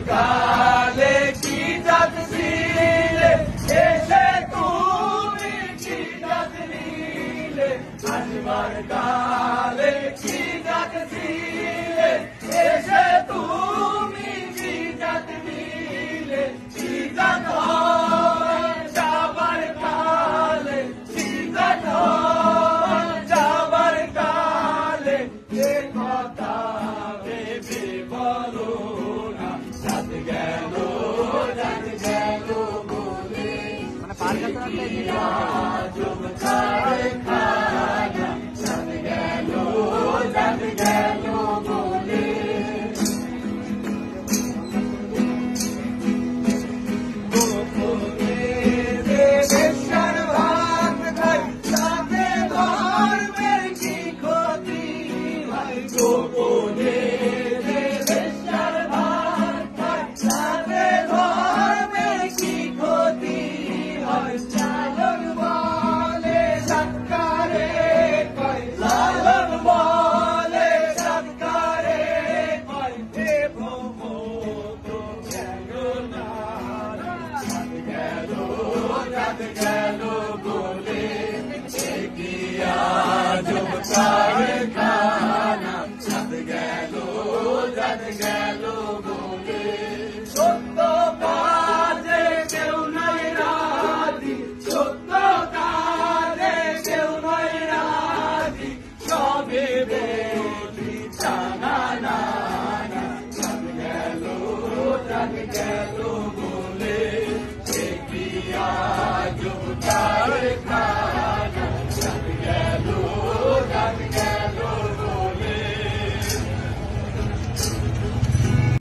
কালে কি জাত দিলে এসে তুমি কি জাত নিলে আসবার কালে কি জাত দিলে এসে তুমি কি জাত নিলে কি জাত যাবার কালে কি জাত যাবার কালে এ কথা ভেবে বলো সত্য কাজে কেউ নাই রাজি, সত্য কাজে কেউ নাই রাজি, সবে বেটি টানা না চাঁদ গেল বলে কি আজ